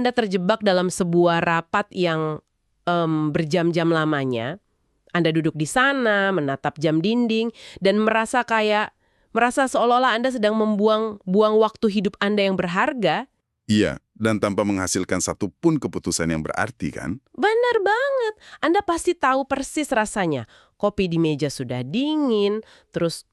Anda terjebak dalam sebuah rapat yang berjam-jam lamanya, Anda duduk di sana, menatap jam dinding, dan merasa seolah-olah Anda sedang buang waktu hidup Anda yang berharga. Iya, dan tanpa menghasilkan satu pun keputusan yang berarti kan? Benar banget. Anda pasti tahu persis rasanya. Kopi di meja sudah dingin, terus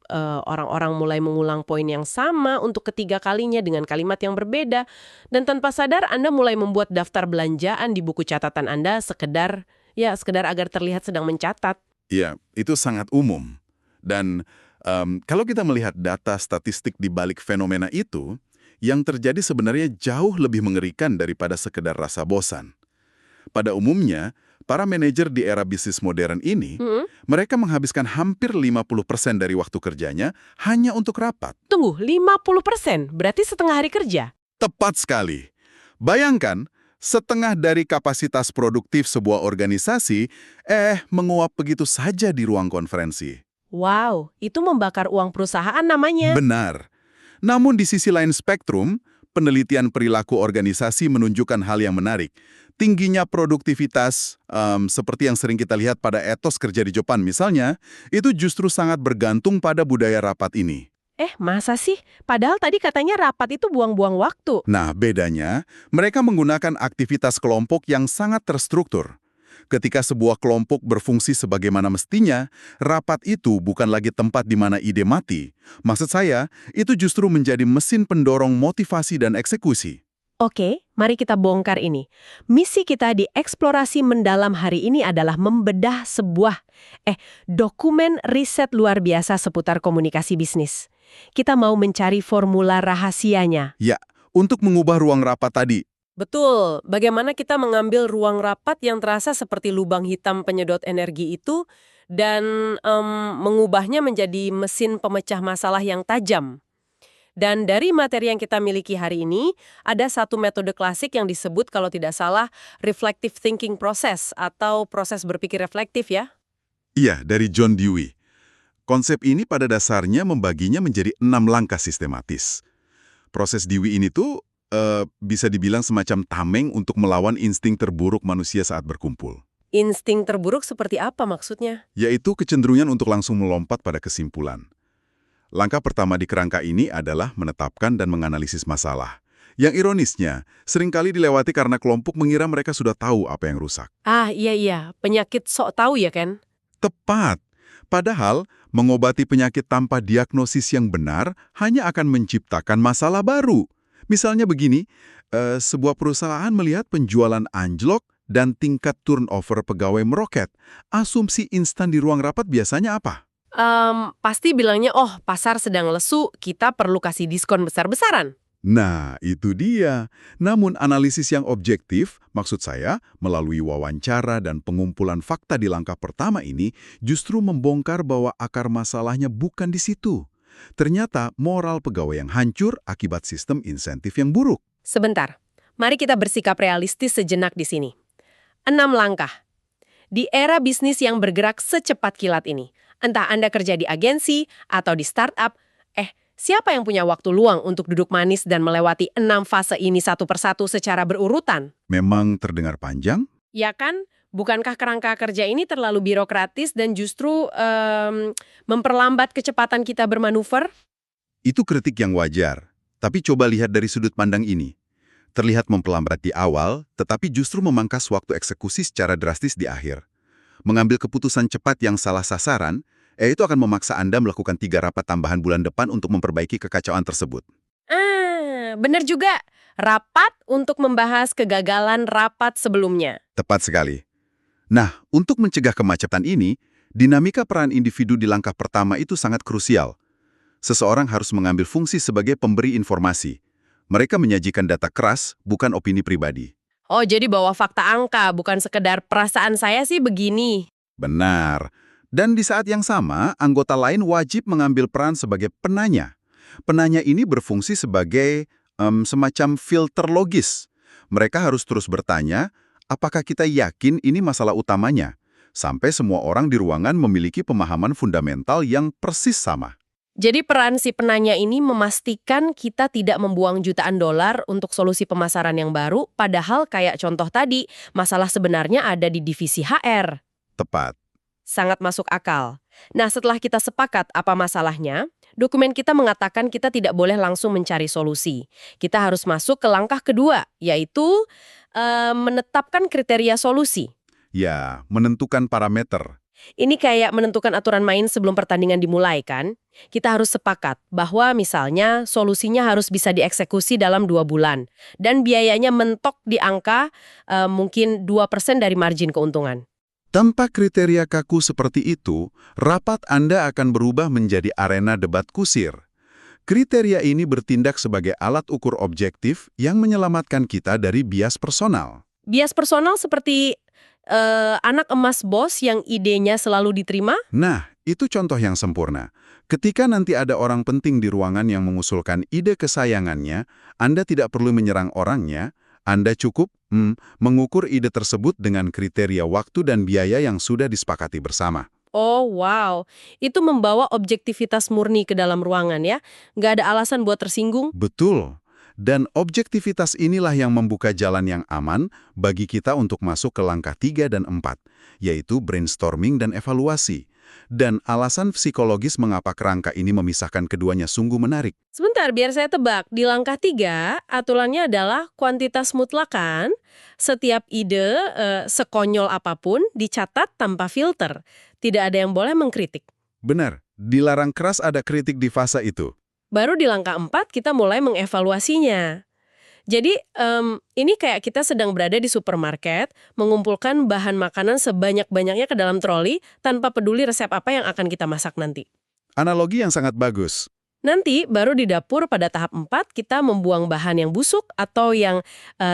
orang-orang mulai mengulang poin yang sama untuk ketiga kalinya dengan kalimat yang berbeda. Dan tanpa sadar Anda mulai membuat daftar belanjaan di buku catatan Anda sekedar agar terlihat sedang mencatat. Iya, itu sangat umum. Dan kalau kita melihat data statistik di balik fenomena itu, yang terjadi sebenarnya jauh lebih mengerikan daripada sekedar rasa bosan. Pada umumnya, para manajer di era bisnis modern ini, mereka menghabiskan hampir 50% dari waktu kerjanya hanya untuk rapat. Tunggu, 50%? Berarti setengah hari kerja? Tepat sekali. Bayangkan, setengah dari kapasitas produktif sebuah organisasi, menguap begitu saja di ruang konferensi. Wow, itu membakar uang perusahaan namanya. Benar. Namun di sisi lain spektrum, penelitian perilaku organisasi menunjukkan hal yang menarik. Tingginya produktivitas, seperti yang sering kita lihat pada etos kerja di Jepang misalnya, itu justru sangat bergantung pada budaya rapat ini. Masa sih? Padahal tadi katanya rapat itu buang-buang waktu. Nah, bedanya, mereka menggunakan aktivitas kelompok yang sangat terstruktur. Ketika sebuah kelompok berfungsi sebagaimana mestinya, rapat itu bukan lagi tempat di mana ide mati. Maksud saya, itu justru menjadi mesin pendorong motivasi dan eksekusi. Oke, mari kita bongkar ini. Misi kita di eksplorasi mendalam hari ini adalah membedah sebuah dokumen riset luar biasa seputar komunikasi bisnis. Kita mau mencari formula rahasianya. Ya, untuk mengubah ruang rapat tadi. Betul, bagaimana kita mengambil ruang rapat yang terasa seperti lubang hitam penyedot energi itu dan mengubahnya menjadi mesin pemecah masalah yang tajam. Dan dari materi yang kita miliki hari ini, ada satu metode klasik yang disebut kalau tidak salah reflective thinking process atau proses berpikir reflektif ya. Iya, dari John Dewey. Konsep ini pada dasarnya membaginya menjadi 6 langkah sistematis. Proses Dewey ini tuh bisa dibilang semacam tameng untuk melawan insting terburuk manusia saat berkumpul. Insting terburuk seperti apa maksudnya? Yaitu kecenderungan untuk langsung melompat pada kesimpulan. Langkah pertama di kerangka ini adalah menetapkan dan menganalisis masalah. Yang ironisnya, seringkali dilewati karena kelompok mengira mereka sudah tahu apa yang rusak. Iya, penyakit sok tahu ya kan? Tepat. Padahal, mengobati penyakit tanpa diagnosis yang benar hanya akan menciptakan masalah baru. Misalnya begini, sebuah perusahaan melihat penjualan anjlok dan tingkat turnover pegawai meroket. Asumsi instan di ruang rapat biasanya apa? Pasti bilangnya, pasar sedang lesu, kita perlu kasih diskon besar-besaran. Nah, itu dia. Namun analisis yang objektif, maksud saya, melalui wawancara dan pengumpulan fakta di langkah pertama ini, justru membongkar bahwa akar masalahnya bukan di situ. Ternyata moral pegawai yang hancur akibat sistem insentif yang buruk. Sebentar, mari kita bersikap realistis sejenak di sini. 6 langkah. Di era bisnis yang bergerak secepat kilat ini, entah Anda kerja di agensi atau di startup, siapa yang punya waktu luang untuk duduk manis dan melewati 6 fase ini satu persatu secara berurutan? Memang terdengar panjang? Ya kan? Bukankah kerangka kerja ini terlalu birokratis dan justru memperlambat kecepatan kita bermanuver? Itu kritik yang wajar. Tapi coba lihat dari sudut pandang ini. Terlihat memperlambat di awal, tetapi justru memangkas waktu eksekusi secara drastis di akhir. Mengambil keputusan cepat yang salah sasaran, itu akan memaksa Anda melakukan 3 rapat tambahan bulan depan untuk memperbaiki kekacauan tersebut. Benar juga. Rapat untuk membahas kegagalan rapat sebelumnya. Tepat sekali. Nah, untuk mencegah kemacetan ini, dinamika peran individu di langkah pertama itu sangat krusial. Seseorang harus mengambil fungsi sebagai pemberi informasi. Mereka menyajikan data keras, bukan opini pribadi. Jadi bawa fakta angka, bukan sekedar perasaan saya sih begini. Benar. Dan di saat yang sama, anggota lain wajib mengambil peran sebagai penanya. Penanya ini berfungsi sebagai semacam filter logis. Mereka harus terus bertanya, apakah kita yakin ini masalah utamanya? Sampai semua orang di ruangan memiliki pemahaman fundamental yang persis sama. Jadi peran si penanya ini memastikan kita tidak membuang jutaan dolar untuk solusi pemasaran yang baru, padahal kayak contoh tadi, masalah sebenarnya ada di divisi HR. Tepat. Sangat masuk akal. Nah, setelah kita sepakat apa masalahnya, dokumen kita mengatakan kita tidak boleh langsung mencari solusi. Kita harus masuk ke langkah kedua, yaitu menetapkan kriteria solusi. Ya, menentukan parameter. Ini kayak menentukan aturan main sebelum pertandingan dimulai, kan? Kita harus sepakat bahwa misalnya solusinya harus bisa dieksekusi dalam 2 bulan. Dan biayanya mentok di angka mungkin 2% dari margin keuntungan. Tanpa kriteria kaku seperti itu, rapat Anda akan berubah menjadi arena debat kusir. Kriteria ini bertindak sebagai alat ukur objektif yang menyelamatkan kita dari bias personal. Bias personal seperti anak emas bos yang idenya selalu diterima? Nah, itu contoh yang sempurna. Ketika nanti ada orang penting di ruangan yang mengusulkan ide kesayangannya, Anda tidak perlu menyerang orangnya, Anda cukup mengukur ide tersebut dengan kriteria waktu dan biaya yang sudah disepakati bersama. Oh, wow. Itu membawa objektivitas murni ke dalam ruangan ya. Nggak ada alasan buat tersinggung. Betul. Dan objektivitas inilah yang membuka jalan yang aman bagi kita untuk masuk ke langkah 3 dan 4, yaitu brainstorming dan evaluasi. Dan alasan psikologis mengapa kerangka ini memisahkan keduanya sungguh menarik. Sebentar, biar saya tebak. Di langkah 3, aturannya adalah kuantitas mutlak kan? Setiap ide, sekonyol apapun, dicatat tanpa filter. Tidak ada yang boleh mengkritik. Benar, dilarang keras ada kritik di fase itu. Baru di langkah 4, kita mulai mengevaluasinya. Jadi, ini kayak kita sedang berada di supermarket, mengumpulkan bahan makanan sebanyak-banyaknya ke dalam troli, tanpa peduli resep apa yang akan kita masak nanti. Analogi yang sangat bagus. Nanti, baru di dapur pada tahap 4, kita membuang bahan yang busuk atau yang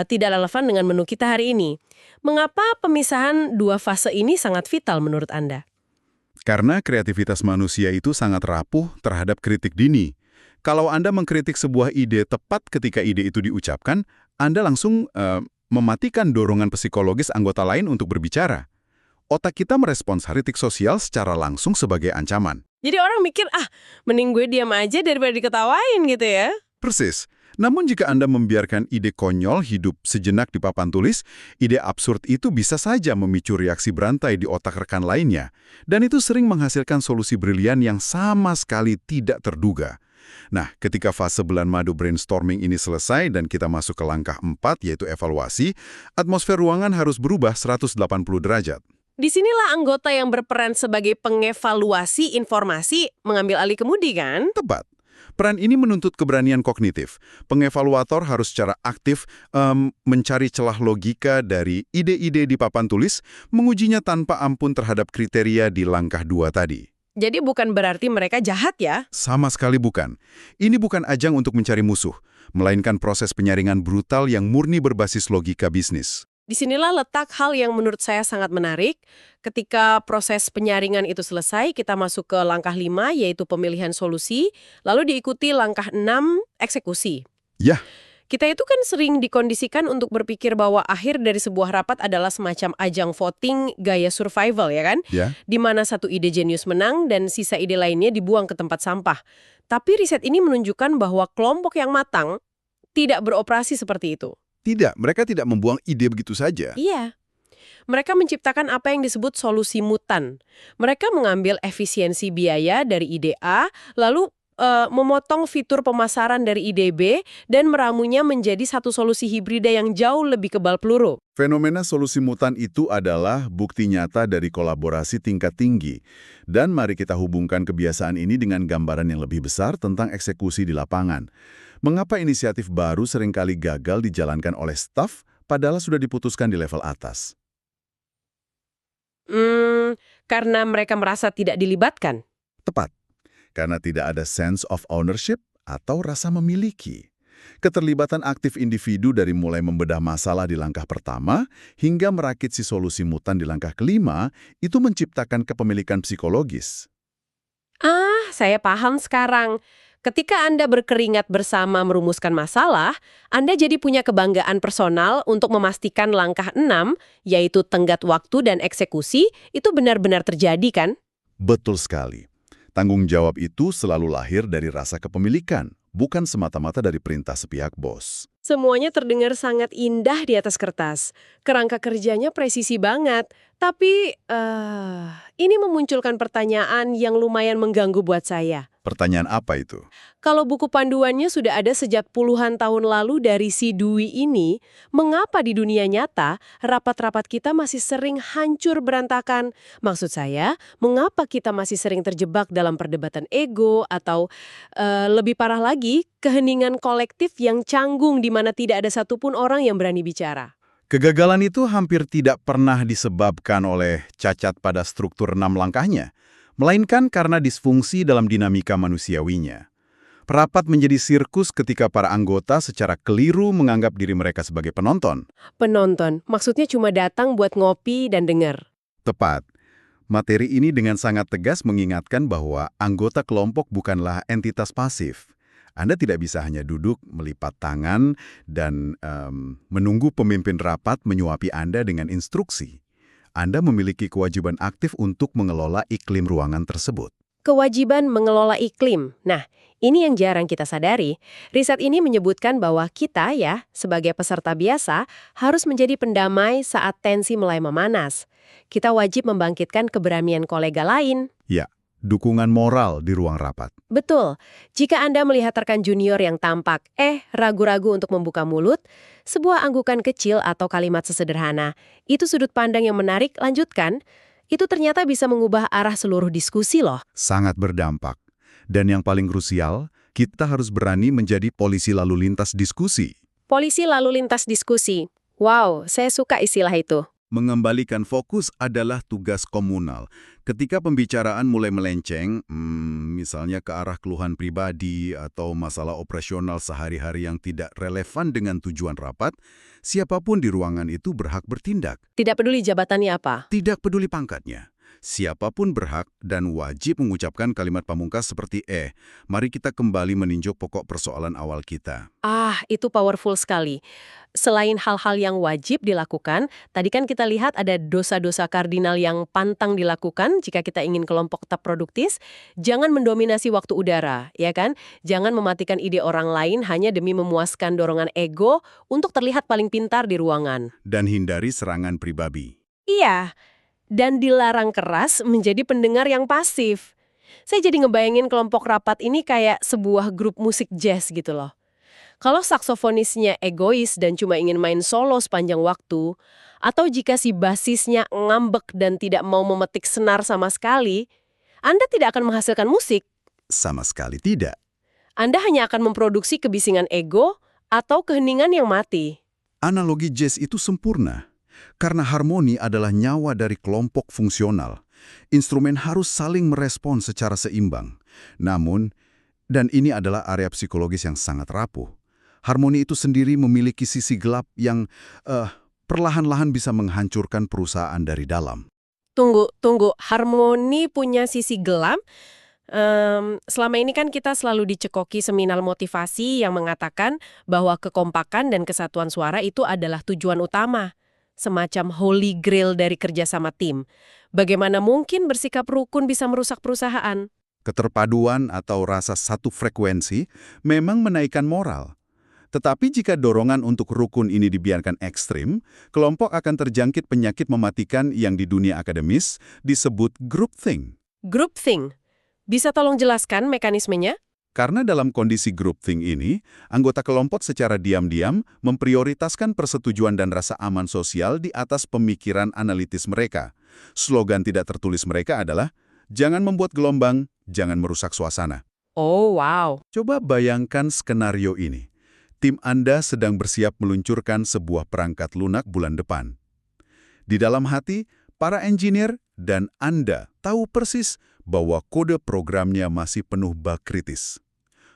tidak relevan dengan menu kita hari ini. Mengapa pemisahan dua fase ini sangat vital menurut Anda? Karena kreativitas manusia itu sangat rapuh terhadap kritik dini. Kalau Anda mengkritik sebuah ide tepat ketika ide itu diucapkan, Anda langsung mematikan dorongan psikologis anggota lain untuk berbicara. Otak kita merespons kritik sosial secara langsung sebagai ancaman. Jadi orang mikir, mending gue diam aja daripada diketawain gitu ya. Persis. Namun jika Anda membiarkan ide konyol hidup sejenak di papan tulis, ide absurd itu bisa saja memicu reaksi berantai di otak rekan lainnya. Dan itu sering menghasilkan solusi brilian yang sama sekali tidak terduga. Nah, ketika fase bulan madu brainstorming ini selesai dan kita masuk ke langkah 4, yaitu evaluasi, atmosfer ruangan harus berubah 180 derajat. Disinilah anggota yang berperan sebagai pengevaluasi informasi mengambil alih kemudi kan? Tepat. Peran ini menuntut keberanian kognitif. Pengevaluator harus secara aktif mencari celah logika dari ide-ide di papan tulis, mengujinya tanpa ampun terhadap kriteria di langkah 2 tadi. Jadi bukan berarti mereka jahat ya? Sama sekali bukan. Ini bukan ajang untuk mencari musuh, melainkan proses penyaringan brutal yang murni berbasis logika bisnis. Disinilah letak hal yang menurut saya sangat menarik. Ketika proses penyaringan itu selesai, kita masuk ke langkah 5, yaitu pemilihan solusi, lalu diikuti langkah 6, eksekusi. Ya. Kita itu kan sering dikondisikan untuk berpikir bahwa akhir dari sebuah rapat adalah semacam ajang voting gaya survival, ya kan? Ya. Di mana satu ide jenius menang dan sisa ide lainnya dibuang ke tempat sampah. Tapi riset ini menunjukkan bahwa kelompok yang matang tidak beroperasi seperti itu. Tidak, mereka tidak membuang ide begitu saja. Iya. Mereka menciptakan apa yang disebut solusi mutan. Mereka mengambil efisiensi biaya dari ide A, lalu memotong fitur pemasaran dari ide B, dan meramunya menjadi satu solusi hibrida yang jauh lebih kebal peluru. Fenomena solusi mutan itu adalah bukti nyata dari kolaborasi tingkat tinggi. Dan mari kita hubungkan kebiasaan ini dengan gambaran yang lebih besar tentang eksekusi di lapangan. Mengapa inisiatif baru seringkali gagal dijalankan oleh staf, padahal sudah diputuskan di level atas? Karena mereka merasa tidak dilibatkan. Tepat. Karena tidak ada sense of ownership atau rasa memiliki. Keterlibatan aktif individu dari mulai membedah masalah di langkah pertama hingga merakit si solusi mutan di langkah kelima itu menciptakan kepemilikan psikologis. Saya paham sekarang. Ketika Anda berkeringat bersama merumuskan masalah, Anda jadi punya kebanggaan personal untuk memastikan langkah 6, yaitu tenggat waktu dan eksekusi, itu benar-benar terjadi kan? Betul sekali. Tanggung jawab itu selalu lahir dari rasa kepemilikan, bukan semata-mata dari perintah sepihak bos. Semuanya terdengar sangat indah di atas kertas. Kerangka kerjanya presisi banget. Tapi, ini memunculkan pertanyaan yang lumayan mengganggu buat saya. Pertanyaan apa itu? Kalau buku panduannya sudah ada sejak puluhan tahun lalu dari si Dwi ini, mengapa di dunia nyata rapat-rapat kita masih sering hancur berantakan? Maksud saya, mengapa kita masih sering terjebak dalam perdebatan ego atau lebih parah lagi, keheningan kolektif yang canggung di mana tidak ada satupun orang yang berani bicara? Kegagalan itu hampir tidak pernah disebabkan oleh cacat pada struktur 6 langkahnya, melainkan karena disfungsi dalam dinamika manusiawinya. Rapat menjadi sirkus ketika para anggota secara keliru menganggap diri mereka sebagai penonton. Penonton, maksudnya cuma datang buat ngopi dan dengar. Tepat. Materi ini dengan sangat tegas mengingatkan bahwa anggota kelompok bukanlah entitas pasif. Anda tidak bisa hanya duduk, melipat tangan, dan menunggu pemimpin rapat menyuapi Anda dengan instruksi. Anda memiliki kewajiban aktif untuk mengelola iklim ruangan tersebut. Kewajiban mengelola iklim. Nah, ini yang jarang kita sadari. Riset ini menyebutkan bahwa kita sebagai peserta biasa, harus menjadi pendamai saat tensi mulai memanas. Kita wajib membangkitkan keberanian kolega lain. Ya, dukungan moral di ruang rapat. Betul. Jika Anda melihat rekan junior yang tampak, ragu-ragu untuk membuka mulut, sebuah anggukan kecil atau kalimat sesederhana, itu sudut pandang yang menarik, lanjutkan, itu ternyata bisa mengubah arah seluruh diskusi loh. Sangat berdampak. Dan yang paling krusial, kita harus berani menjadi polisi lalu lintas diskusi. Polisi lalu lintas diskusi. Wow, saya suka istilah itu. Mengembalikan fokus adalah tugas komunal. Ketika pembicaraan mulai melenceng, misalnya ke arah keluhan pribadi atau masalah operasional sehari-hari yang tidak relevan dengan tujuan rapat, siapapun di ruangan itu berhak bertindak. Tidak peduli jabatannya apa. Tidak peduli pangkatnya. Siapapun berhak dan wajib mengucapkan kalimat pamungkas seperti mari kita kembali meninjau pokok persoalan awal kita. Itu powerful sekali. Selain hal-hal yang wajib dilakukan, tadi kan kita lihat ada dosa-dosa kardinal yang pantang dilakukan jika kita ingin kelompok tetap produktif. Jangan mendominasi waktu udara, ya kan? Jangan mematikan ide orang lain hanya demi memuaskan dorongan ego untuk terlihat paling pintar di ruangan. Dan hindari serangan pribadi. Iya, dan dilarang keras menjadi pendengar yang pasif. Saya jadi ngebayangin kelompok rapat ini kayak sebuah grup musik jazz gitu loh. Kalau saksofonisnya egois dan cuma ingin main solo sepanjang waktu, atau jika si basisnya ngambek dan tidak mau memetik senar sama sekali, Anda tidak akan menghasilkan musik. Sama sekali tidak. Anda hanya akan memproduksi kebisingan ego atau keheningan yang mati. Analogi jazz itu sempurna. Karena harmoni adalah nyawa dari kelompok fungsional. Instrumen harus saling merespon secara seimbang. Namun, dan ini adalah area psikologis yang sangat rapuh, harmoni itu sendiri memiliki sisi gelap yang perlahan-lahan bisa menghancurkan perusahaan dari dalam. Tunggu. Harmoni punya sisi gelap? Selama ini kan kita selalu dicekoki seminar motivasi yang mengatakan bahwa kekompakan dan kesatuan suara itu adalah tujuan utama. Semacam holy grail dari kerjasama tim. Bagaimana mungkin bersikap rukun bisa merusak perusahaan? Keterpaduan atau rasa satu frekuensi memang menaikkan moral. Tetapi jika dorongan untuk rukun ini dibiarkan ekstrim, kelompok akan terjangkit penyakit mematikan yang di dunia akademis disebut groupthink. Groupthink? Bisa tolong jelaskan mekanismenya? Karena dalam kondisi groupthink ini, anggota kelompok secara diam-diam memprioritaskan persetujuan dan rasa aman sosial di atas pemikiran analitis mereka. Slogan tidak tertulis mereka adalah, jangan membuat gelombang, jangan merusak suasana. Oh, wow. Coba bayangkan skenario ini. Tim Anda sedang bersiap meluncurkan sebuah perangkat lunak bulan depan. Di dalam hati, para engineer dan Anda tahu persis bahwa kode programnya masih penuh bug kritis.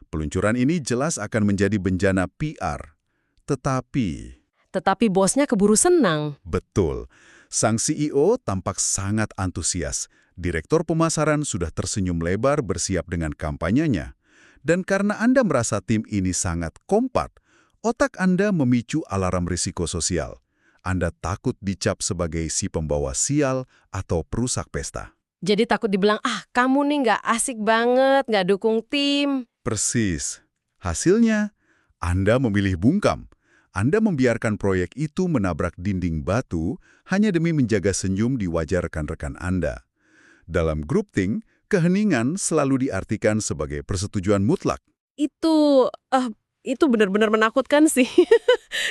Peluncuran ini jelas akan menjadi bencana PR. Tetapi bosnya keburu senang. Betul. Sang CEO tampak sangat antusias. Direktur pemasaran sudah tersenyum lebar bersiap dengan kampanyenya. Dan karena Anda merasa tim ini sangat kompak, otak Anda memicu alarm risiko sosial. Anda takut dicap sebagai si pembawa sial atau perusak pesta. Jadi takut dibilang, kamu nih nggak asik banget, nggak dukung tim. Persis. Hasilnya, Anda memilih bungkam. Anda membiarkan proyek itu menabrak dinding batu hanya demi menjaga senyum di wajah rekan-rekan Anda. Dalam groupthink, keheningan selalu diartikan sebagai persetujuan mutlak. Itu, itu benar-benar menakutkan sih.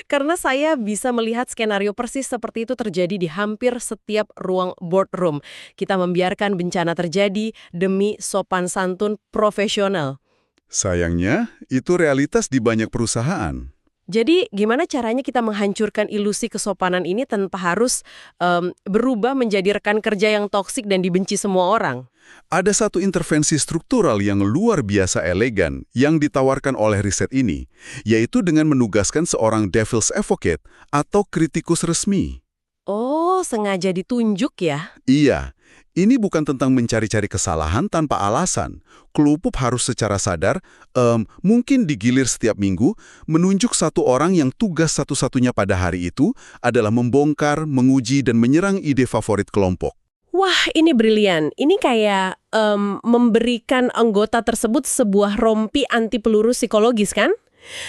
Karena saya bisa melihat skenario persis seperti itu terjadi di hampir setiap ruang boardroom. Kita membiarkan bencana terjadi demi sopan santun profesional. Sayangnya, itu realitas di banyak perusahaan. Jadi gimana caranya kita menghancurkan ilusi kesopanan ini tanpa harus berubah menjadi rekan kerja yang toksik dan dibenci semua orang? Ada satu intervensi struktural yang luar biasa elegan yang ditawarkan oleh riset ini, yaitu dengan menugaskan seorang devil's advocate atau kritikus resmi. Oh, sengaja ditunjuk ya? Iya, ini bukan tentang mencari-cari kesalahan tanpa alasan. Kelompok harus secara sadar, mungkin digilir setiap minggu, menunjuk satu orang yang tugas satu-satunya pada hari itu adalah membongkar, menguji, dan menyerang ide favorit kelompok. Wah, ini brilian. Ini kayak memberikan anggota tersebut sebuah rompi anti peluru psikologis, kan?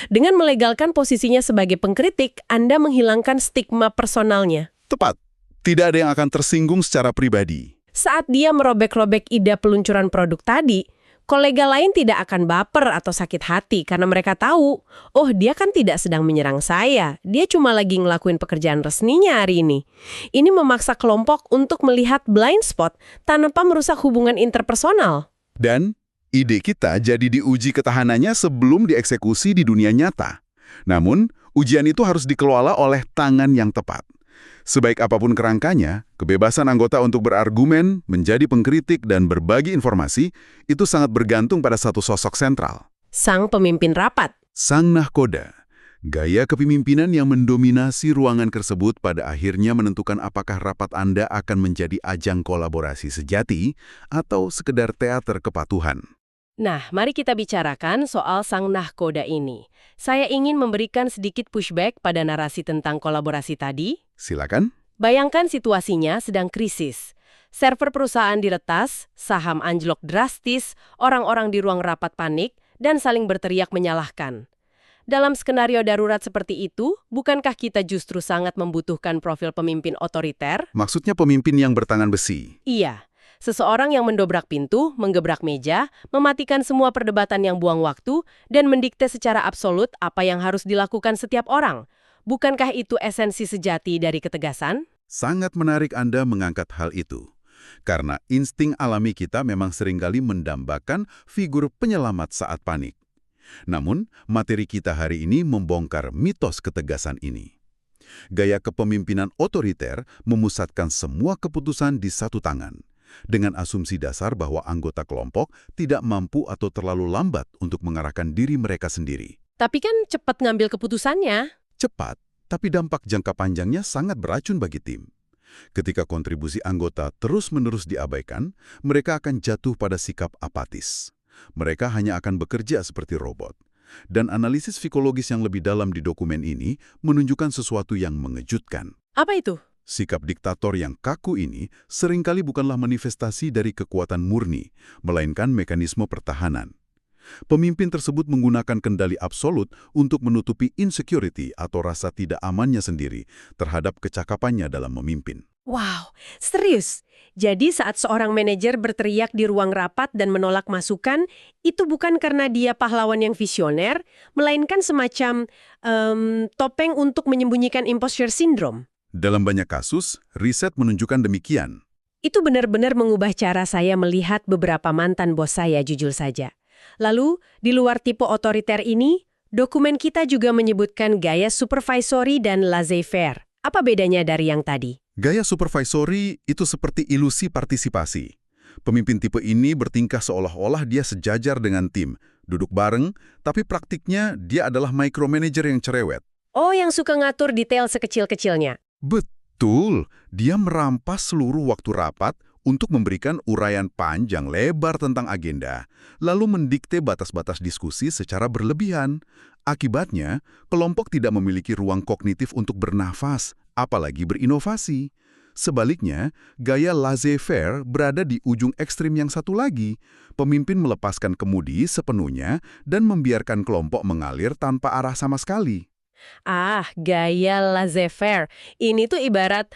Dengan melegalkan posisinya sebagai pengkritik, Anda menghilangkan stigma personalnya. Tepat, tidak ada yang akan tersinggung secara pribadi. Saat dia merobek-robek ide peluncuran produk tadi, kolega lain tidak akan baper atau sakit hati karena mereka tahu, oh dia kan tidak sedang menyerang saya, dia cuma lagi ngelakuin pekerjaan resminya hari ini. Ini memaksa kelompok untuk melihat blind spot tanpa merusak hubungan interpersonal. Dan ide kita jadi diuji ketahanannya sebelum dieksekusi di dunia nyata. Namun, ujian itu harus dikelola oleh tangan yang tepat. Sebaik apapun kerangkanya, kebebasan anggota untuk berargumen, menjadi pengkritik, dan berbagi informasi itu sangat bergantung pada satu sosok sentral. Sang pemimpin rapat. Sang nahkoda. Gaya kepemimpinan yang mendominasi ruangan tersebut pada akhirnya menentukan apakah rapat Anda akan menjadi ajang kolaborasi sejati atau sekedar teater kepatuhan. Nah, mari kita bicarakan soal sang nahkoda ini. Saya ingin memberikan sedikit pushback pada narasi tentang kolaborasi tadi. Silakan. Bayangkan situasinya sedang krisis. Server perusahaan diretas, saham anjlok drastis, orang-orang di ruang rapat panik, dan saling berteriak menyalahkan. Dalam skenario darurat seperti itu, bukankah kita justru sangat membutuhkan profil pemimpin otoriter? Maksudnya pemimpin yang bertangan besi. Iya. Seseorang yang mendobrak pintu, menggebrak meja, mematikan semua perdebatan yang buang waktu, dan mendikte secara absolut apa yang harus dilakukan setiap orang. Bukankah itu esensi sejati dari ketegasan? Sangat menarik Anda mengangkat hal itu. Karena insting alami kita memang seringkali mendambakan figur penyelamat saat panik. Namun, materi kita hari ini membongkar mitos ketegasan ini. Gaya kepemimpinan otoriter memusatkan semua keputusan di satu tangan, dengan asumsi dasar bahwa anggota kelompok tidak mampu atau terlalu lambat untuk mengarahkan diri mereka sendiri. Tapi kan cepat ngambil keputusannya. Cepat, tapi dampak jangka panjangnya sangat beracun bagi tim. Ketika kontribusi anggota terus-menerus diabaikan, mereka akan jatuh pada sikap apatis. Mereka hanya akan bekerja seperti robot. Dan analisis psikologis yang lebih dalam di dokumen ini menunjukkan sesuatu yang mengejutkan. Apa itu? Sikap diktator yang kaku ini seringkali bukanlah manifestasi dari kekuatan murni, melainkan mekanisme pertahanan. Pemimpin tersebut menggunakan kendali absolut untuk menutupi insecurity atau rasa tidak amannya sendiri terhadap kecakapannya dalam memimpin. Wow, serius? Jadi saat seorang manajer berteriak di ruang rapat dan menolak masukan, itu bukan karena dia pahlawan yang visioner, melainkan semacam topeng untuk menyembunyikan imposter syndrome. Dalam banyak kasus, riset menunjukkan demikian. Itu benar-benar mengubah cara saya melihat beberapa mantan bos saya, jujur saja. Lalu, di luar tipe otoriter ini, dokumen kita juga menyebutkan gaya supervisory dan laissez-faire. Apa bedanya dari yang tadi? Gaya supervisory itu seperti ilusi partisipasi. Pemimpin tipe ini bertingkah seolah-olah dia sejajar dengan tim, duduk bareng, tapi praktiknya dia adalah micromanager yang cerewet. Oh, yang suka ngatur detail sekecil-kecilnya. Betul, dia merampas seluruh waktu rapat untuk memberikan uraian panjang lebar tentang agenda, lalu mendikte batas-batas diskusi secara berlebihan. Akibatnya, kelompok tidak memiliki ruang kognitif untuk bernafas, apalagi berinovasi. Sebaliknya, gaya laissez-faire berada di ujung ekstrim yang satu lagi. Pemimpin melepaskan kemudi sepenuhnya dan membiarkan kelompok mengalir tanpa arah sama sekali. Gaya laissez-faire. Ini tuh ibarat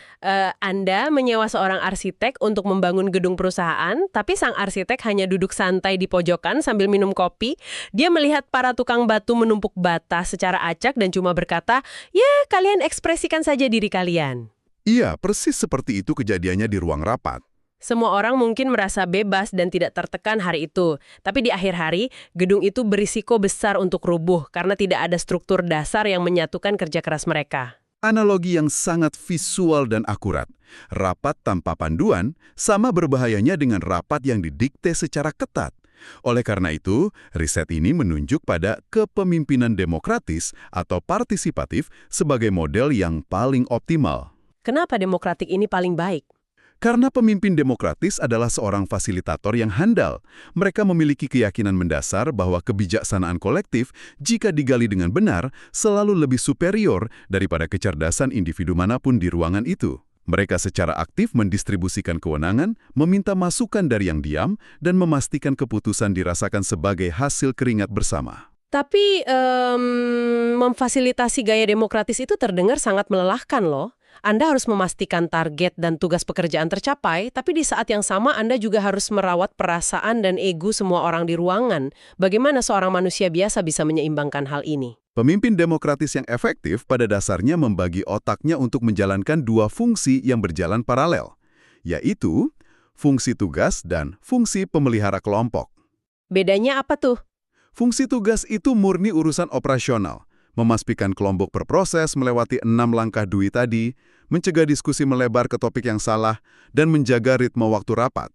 Anda menyewa seorang arsitek untuk membangun gedung perusahaan, tapi sang arsitek hanya duduk santai di pojokan sambil minum kopi. Dia melihat para tukang batu menumpuk bata secara acak dan cuma berkata, "Ya, kalian ekspresikan saja diri kalian." Iya, persis seperti itu kejadiannya di ruang rapat. Semua orang mungkin merasa bebas dan tidak tertekan hari itu. Tapi di akhir hari, gedung itu berisiko besar untuk rubuh karena tidak ada struktur dasar yang menyatukan kerja keras mereka. Analogi yang sangat visual dan akurat. Rapat tanpa panduan sama berbahayanya dengan rapat yang didikte secara ketat. Oleh karena itu, riset ini menunjuk pada kepemimpinan demokratis atau partisipatif sebagai model yang paling optimal. Kenapa demokratik ini paling baik? Karena pemimpin demokratis adalah seorang fasilitator yang handal. Mereka memiliki keyakinan mendasar bahwa kebijaksanaan kolektif, jika digali dengan benar, selalu lebih superior daripada kecerdasan individu manapun di ruangan itu. Mereka secara aktif mendistribusikan kewenangan, meminta masukan dari yang diam, dan memastikan keputusan dirasakan sebagai hasil keringat bersama. Tapi memfasilitasi gaya demokratis itu terdengar sangat melelahkan loh. Anda harus memastikan target dan tugas pekerjaan tercapai, tapi di saat yang sama Anda juga harus merawat perasaan dan ego semua orang di ruangan. Bagaimana seorang manusia biasa bisa menyeimbangkan hal ini? Pemimpin demokratis yang efektif pada dasarnya membagi otaknya untuk menjalankan dua fungsi yang berjalan paralel, yaitu fungsi tugas dan fungsi pemelihara kelompok. Bedanya apa tuh? Fungsi tugas itu murni urusan operasional. Memastikan kelompok berproses melewati 6 langkah DUI tadi, mencegah diskusi melebar ke topik yang salah, dan menjaga ritme waktu rapat.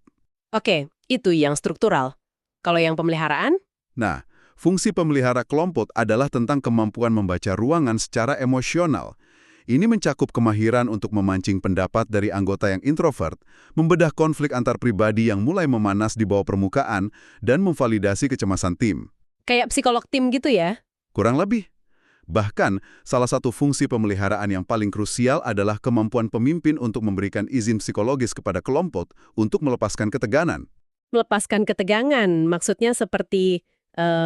Oke, itu yang struktural. Kalau yang pemeliharaan? Nah, fungsi pemelihara kelompok adalah tentang kemampuan membaca ruangan secara emosional. Ini mencakup kemahiran untuk memancing pendapat dari anggota yang introvert, membedah konflik antar pribadi yang mulai memanas di bawah permukaan, dan memvalidasi kecemasan tim. Kayak psikolog tim gitu ya? Kurang lebih. Bahkan, salah satu fungsi pemeliharaan yang paling krusial adalah kemampuan pemimpin untuk memberikan izin psikologis kepada kelompok untuk melepaskan ketegangan. Melepaskan ketegangan, maksudnya seperti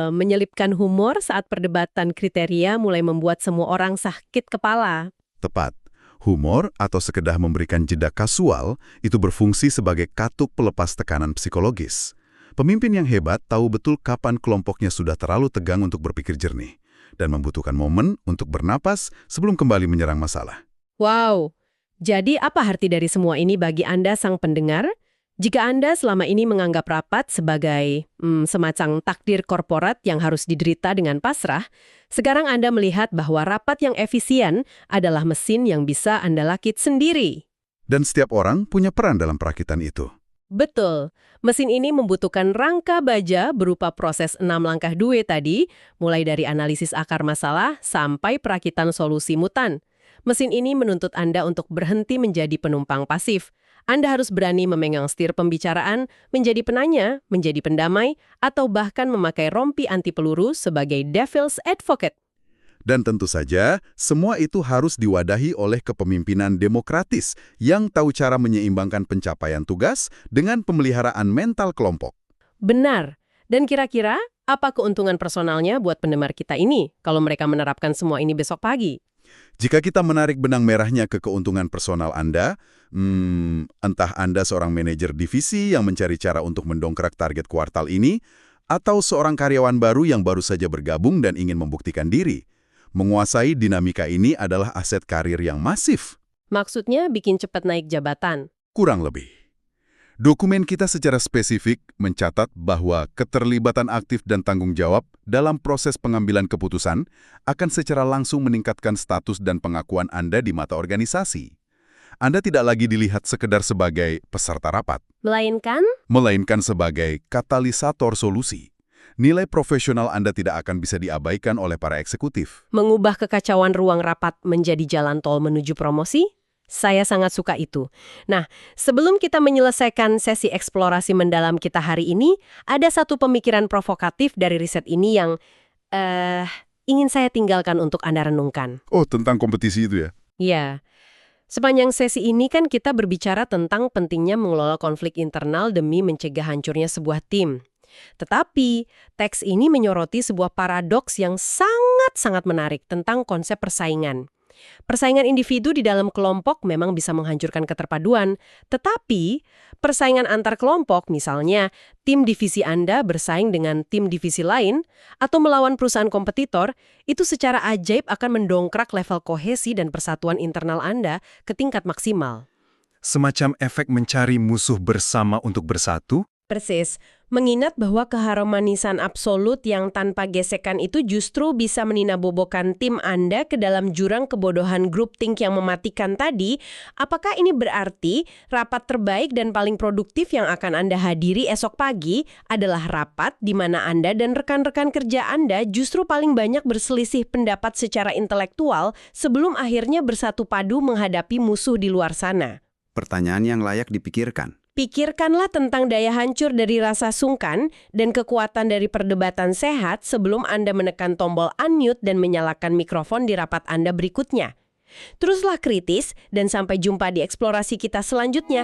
menyelipkan humor saat perdebatan kriteria mulai membuat semua orang sakit kepala. Tepat. Humor atau sekedar memberikan jeda kasual itu berfungsi sebagai katup pelepas tekanan psikologis. Pemimpin yang hebat tahu betul kapan kelompoknya sudah terlalu tegang untuk berpikir jernih dan membutuhkan momen untuk bernapas sebelum kembali menyerang masalah. Wow, jadi apa arti dari semua ini bagi Anda sang pendengar? Jika Anda selama ini menganggap rapat sebagai semacam takdir korporat yang harus diderita dengan pasrah, sekarang Anda melihat bahwa rapat yang efisien adalah mesin yang bisa Anda rakit sendiri. Dan setiap orang punya peran dalam perakitan itu. Betul. Mesin ini membutuhkan rangka baja berupa proses 6 langkah DUI tadi, mulai dari analisis akar masalah sampai perakitan solusi mutan. Mesin ini menuntut Anda untuk berhenti menjadi penumpang pasif. Anda harus berani memegang setir pembicaraan, menjadi penanya, menjadi pendamai, atau bahkan memakai rompi anti peluru sebagai devil's advocate. Dan tentu saja, semua itu harus diwadahi oleh kepemimpinan demokratis yang tahu cara menyeimbangkan pencapaian tugas dengan pemeliharaan mental kelompok. Benar. Dan kira-kira apa keuntungan personalnya buat pendengar kita ini kalau mereka menerapkan semua ini besok pagi? Jika kita menarik benang merahnya ke keuntungan personal Anda, entah Anda seorang manajer divisi yang mencari cara untuk mendongkrak target kuartal ini, atau seorang karyawan baru yang baru saja bergabung dan ingin membuktikan diri, menguasai dinamika ini adalah aset karir yang masif. Maksudnya bikin cepat naik jabatan. Kurang lebih. Dokumen kita secara spesifik mencatat bahwa keterlibatan aktif dan tanggung jawab dalam proses pengambilan keputusan akan secara langsung meningkatkan status dan pengakuan Anda di mata organisasi. Anda tidak lagi dilihat sekedar sebagai peserta rapat, melainkan sebagai katalisator solusi. Nilai profesional Anda tidak akan bisa diabaikan oleh para eksekutif. Mengubah kekacauan ruang rapat menjadi jalan tol menuju promosi? Saya sangat suka itu. Nah, sebelum kita menyelesaikan sesi eksplorasi mendalam kita hari ini, ada satu pemikiran provokatif dari riset ini yang ingin saya tinggalkan untuk Anda renungkan. Oh, tentang kompetisi itu ya? Ya, Sepanjang sesi ini kan kita berbicara tentang pentingnya mengelola konflik internal demi mencegah hancurnya sebuah tim. Tetapi, teks ini menyoroti sebuah paradoks yang sangat-sangat menarik tentang konsep persaingan. Persaingan individu di dalam kelompok memang bisa menghancurkan keterpaduan, tetapi persaingan antar kelompok, misalnya tim divisi Anda bersaing dengan tim divisi lain, atau melawan perusahaan kompetitor, itu secara ajaib akan mendongkrak level kohesi dan persatuan internal Anda ke tingkat maksimal. Semacam efek mencari musuh bersama untuk bersatu? Persis, mengingat bahwa keharmonisan absolut yang tanpa gesekan itu justru bisa meninabobokan tim Anda ke dalam jurang kebodohan groupthink yang mematikan tadi, apakah ini berarti rapat terbaik dan paling produktif yang akan Anda hadiri esok pagi adalah rapat di mana Anda dan rekan-rekan kerja Anda justru paling banyak berselisih pendapat secara intelektual sebelum akhirnya bersatu padu menghadapi musuh di luar sana? Pertanyaan yang layak dipikirkan. Pikirkanlah tentang daya hancur dari rasa sungkan dan kekuatan dari perdebatan sehat sebelum Anda menekan tombol unmute dan menyalakan mikrofon di rapat Anda berikutnya. Teruslah kritis dan sampai jumpa di eksplorasi kita selanjutnya.